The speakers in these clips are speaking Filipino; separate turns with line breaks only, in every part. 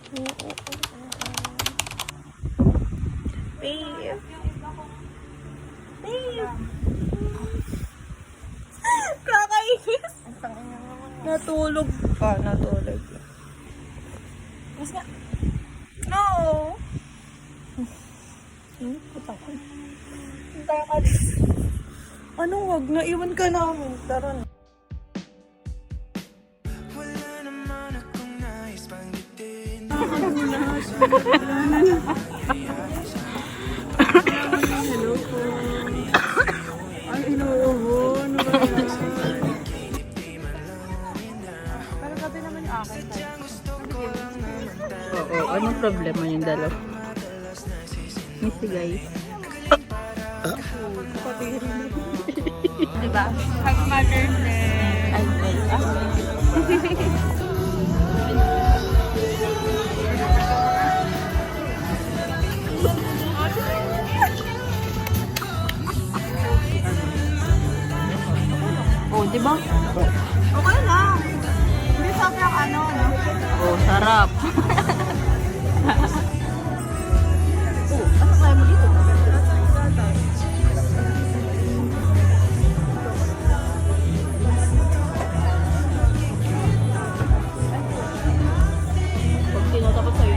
Babe. Babe. Kakainis. Natulog pa. Natulog. Mas nga. No. Putang ko. Hintay ka. Anong wag? Naiwan ka namin. Tara na.
Hello po. Ay, inuubo. Ano ba yan? Pero gabi naman yung akin. Oo, anong problema yung dalaw? Missy guys. Diba? Happy Mother's Day! Ay, oh, diba?
Okay lang. Hindi sobrang ano.
Oh, sarap.
Ano kaya mo dito?
Pag tinatapat sa'yo,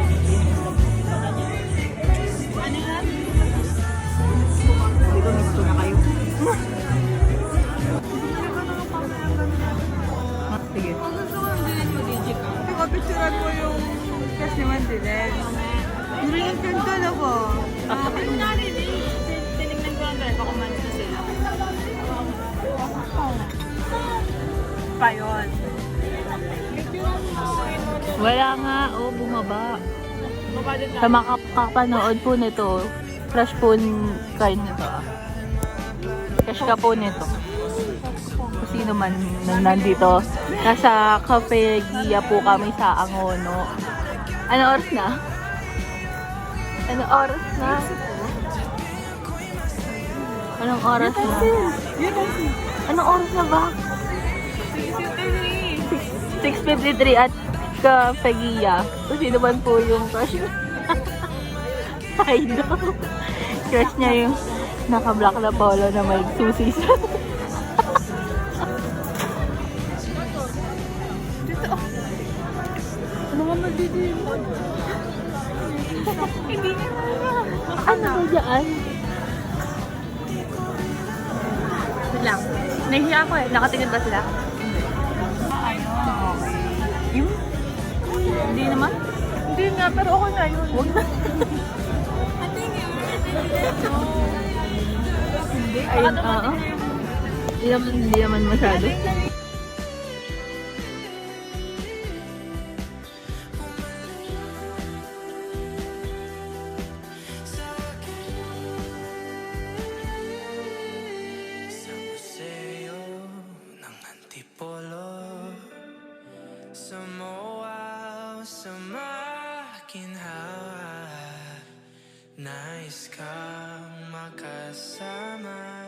Ano yan?
sabi ko, miss ko na kayo. Sige.
Kung gusto ko yung bilhin mo, DJ ka. Kapicturan mo yung cash ni Mandilel. Hindi yung ganda na po. Hindi na rin eh. Tinignan ko lang tayo. Baka manis na sila. Pa yun.
Wala nga, oh, bumaba.
Baba din
Sa makakapanood po nito, crush po kayo nito. Crush ka po nito. Kung sino man nandito. Nasa Cafe Gia po kami sa Angono. Ano oras na? Ano oras na? Anong oras na? Anong oras na ba? 6:53 at Cafe Gia. Kung sino man po yung crush niya. I know. Crush niya yung naka-black na polo na may susis. Ano nga magdidimod?
Hindi niya na.
Ano ba dyan?
Wait lang. Nahihiya ako eh. Nakatingin ba sila?
Yung?
Hindi naman. Hindi nga, pero okay na yun. Huwag na. Hindi.
Ayun, oo. Hindi naman masyado.
Sa museo ng Antipolo, sa MOA, sa makinhawa, nais kang makasama.